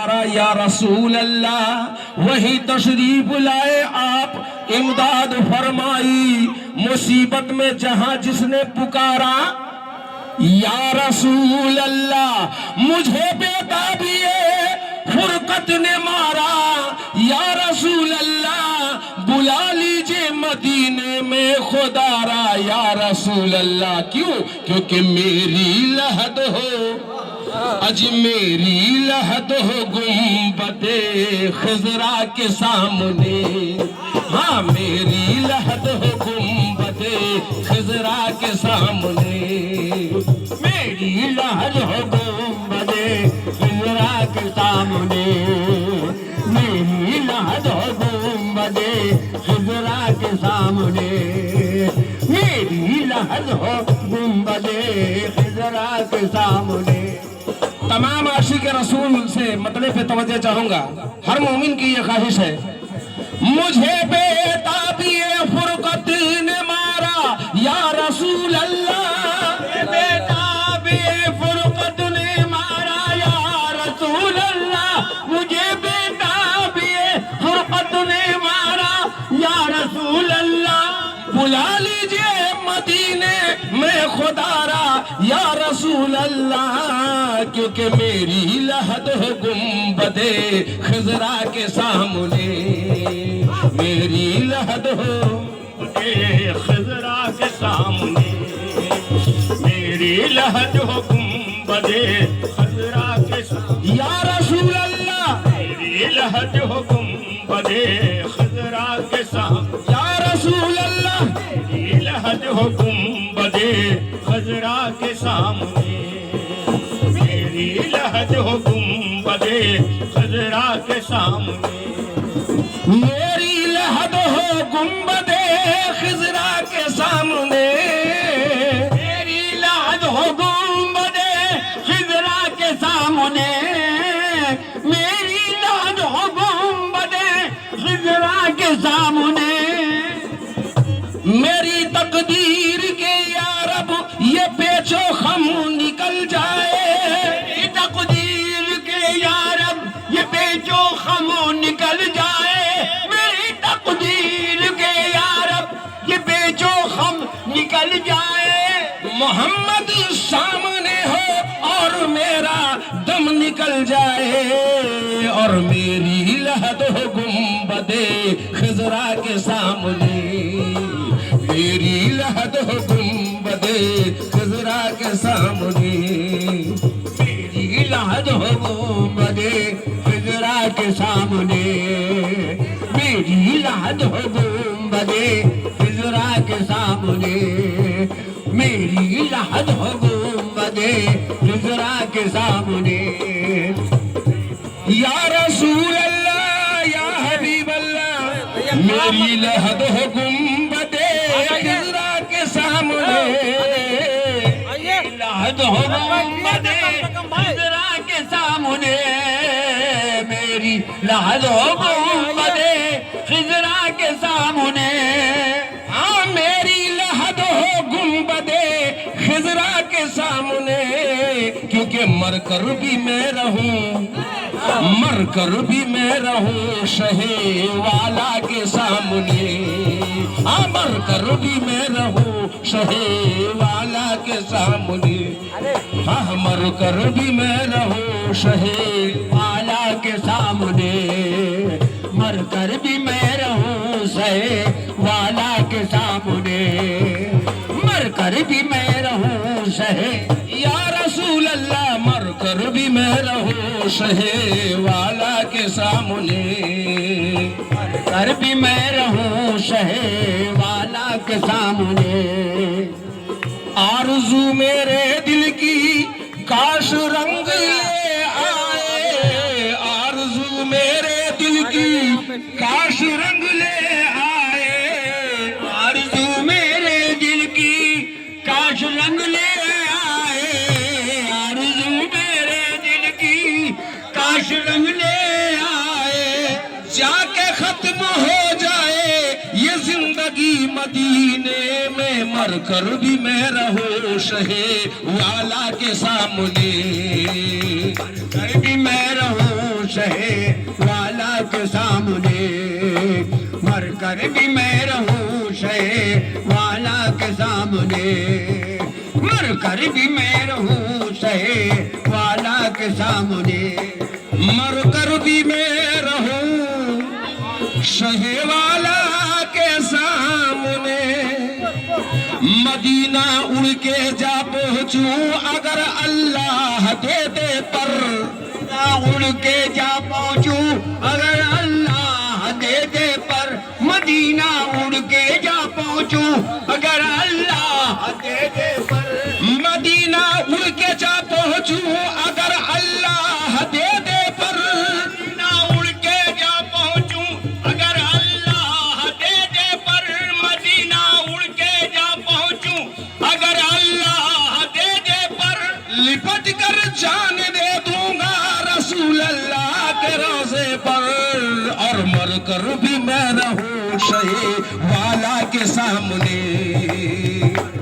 पुकारा या रसूल अल्लाह, वही तशरीफ लाए आप, इमदाद फरमाई मुसीबत में जहां जिसने पुकारा या रसूल अल्लाह, मुझे बेताबिए फुरकत ने मारा, या रसूल अल्लाह बुला लीजिए मदीने में खुदारा, या रसूल अल्लाह। क्यों? क्योंकि मेरी लहद हो, अज मेरी लहद हो गुंबदे खिजरा के सामने, हाँ मेरी लहद हो गुंबदे खिजरा के सामने, मेरी लहद हो गुंबदे खिजरा के सामने, मेरी लहद हो गुंबदे खिजरा के सामने, मेरी लहद हो गुंबदे खिजरा के सामने। तमाम आशिक रसूल से मतलब पे तवज्जो चाहूंगा, हर मोमिन की ये ख्वाहिश है, मुझे बेताबिए फुरकत ने मारा या रसूल अल्लाह, बेताबिए फुरकत ने मारा या रसूल अल्लाह, मुझे बेताबिए फुरकत ने मारा या रसूल अल्लाह, बुला लीजिए मदीने में खुदारा या रसूल अल्लाह, क्योंकि मेरी लहद हो गुंबदे खिजरा के सामने, मेरी लहद हो खिजरा के सामने, मेरी लहद हो गुंबदे खिजरा के सामने, या रसूल अल्लाह मेरी लहद हो गुंबदे खिजरा के सामने, या रसूल अल्लाह मेरी लहद हो गुंबदे खिजरा के सामने, मेरी लहद हो गुंबदे खिजरा के सामने, मेरी लहद हो गुंबदे खिजरा के सामने, मेरी लहद हो गुंबदे खिजरा के सामने, मेरी लहद हो गुंबदे खिजरा के सामने, मेरी तकदीर के या रब ये पेचो खम निकल जाए, मेरी तकदीर के या रब ये पेचो खम निकल जाए, मेरी तकदीर के या रब ये पेचो खम निकल जाए, मोहम्मद सामने हो और मेरा दम निकल जाए, और मेरी लहद हो गुंबदे खिजरा के सामने, मेरी लहद हो गुंबदे खिजरा के सामने, मेरी लहद हो गुंबदे खिजरा के सामने, मेरी लहद हो गुंबदे खिजरा के सामने, मेरी लहद हो गुंबदे खिजरा के सामने, या रसूल अल्लाह या हबीब अल्लाह, मेरी लहद हो गुंबदे खिजरा के सामने, लहद हो गुंबदे खिजरा के सामने, मेरी लहद हो गुंबदे खिजरा के सामने, हाँ मेरी लहद हो गुंबदे खिजरा के सामने, क्योंकि मर कर भी मैं रहूं, मर कर भी मैं रहूं शहे वाला के सामने, हाँ मर कर भी मैं रहूं शहे वाला के सामने, हाँ मर कर भी मैं रहूं शहे वाला के सामने, मर कर भी मैं रहूं शहे वाला के सामने, मर कर भी मैं रहूं शहे, या रसूल अल्लाह मर कर भी मैं रहूं शहे वाला के सामने, मर कर भी मैं रहूं शहे वाला के सामने, आरज़ू मेरे दिल की काश रंग ले आए, आरज़ू मेरे दिल की काश रंग ले आए, आरज़ू मेरे दिल की काश रंग ले आए, आरज़ू मेरे दिल की काश रंग ले आए, जाके खत्म हो जाए ये जिंदगी मदीने में, मर कर भी मैं रहूं शहे वाला के सामने, मर कर भी मैं रहूं शहे वाला के सामने, मर कर भी मैं रहूं शहे वाला के सामने, मर कर भी मैं रहूं शहे वाला के सामने, मर कर भी मैं रहूं शहे वाला के सामने, मदीना उड़ के जा पहुंचूं अगर अल्लाह दे दे पर, उड़ के जा पहुंचूं अगर अल्लाह दे दे पर, मदीना उड़ के जा पहुंचूं अगर अल्लाह दे दे पर, मदीना उड़ के जा पहुंचूं अगर अल्लाह दे दे पर, मदीना उड़ के जा पहुंचूं अगर अल्लाह दे दे पर, मदीना उड़ के जा पहुंचूं अगर अल्लाह दे दे पर, लिपट कर जान दे दूंगा रसूल अल्लाह के रोज़े पर, और मर कर भी मैं रहूं शहे वाला के सामने,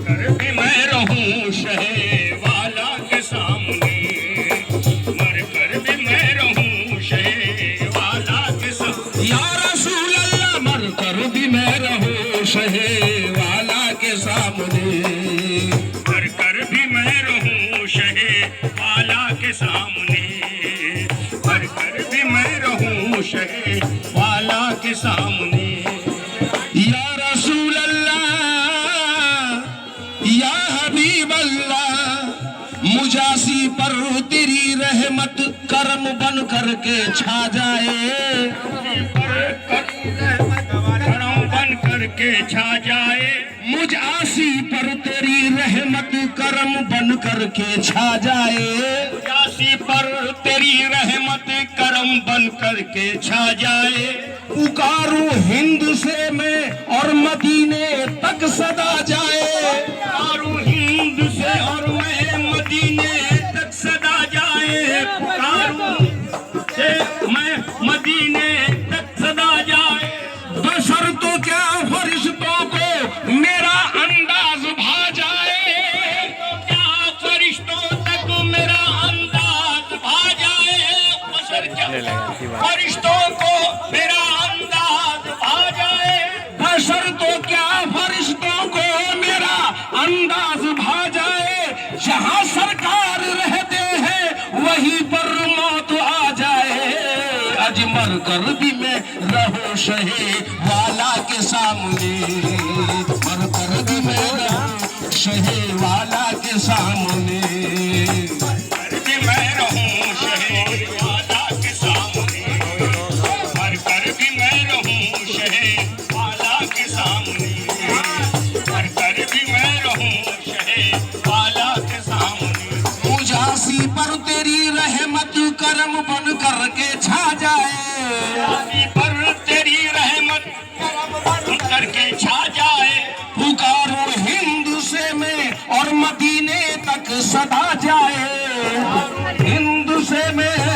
कर भी मैं रहूं शहे वाला के सामने, मर कर भी मैं रहूं शहे वाला के सामने, या रसूल अल्लाह मर कर भी मैं रहूं शहे वाला के सामने, मर कर भी मैं रहूं शहे वाला के सामने, मर कर भी मैं रहूं शहे वाला के सामने, या रसूल अल्लाह या हबीब अल्लाह, मुजासी पर तेरी रहमत करम बन करके छा जाए, करम बन करके छा जाए, मुजासी पर तेरी रहमत करम बन करके छा जाए, मुजासी पर तेरी रहमत करम बन करके छा जाए, पुकारूं हिंद से मैं और मदीने तक सदा जाए, पुकारूं हिंद से और मैं मदीने तक सदा जाए, पुकारूं से मैं मदीने तक सदा जाए, बशर तो क्या फरिश्तों को मेरा अंदाज भा जाए, तो क्या फरिश्तों तक मेरा अंदाज भा जाए, बशर क्या फरिश्तों को मेरा अंदाज भा जाए, बशर तो क्या फरिश्तों को मेरा अंदाज भा जाए, जहां सरकार रहते हैं वहीं पर मौत आ जाए, अजमर कर भी मैं रहूं शहे वाला के सामने, मर कर भी मैं रहूं शहे वाला के सामने, मर भी मैं रहूं शहे वाला के सामने, मर कर भी मैं रहूं शहे वाला के सामने, मर कर भी मैं रहूं शहे वाला के सामने, मुजासी पर तेरी रहमत करम बन करके छा जाए, मुजासी पर तेरी रहमत करम बन करके छा जाए, पुकारूं हिंद से मैं और मदीने तक सदा जाए, हिंद से मैं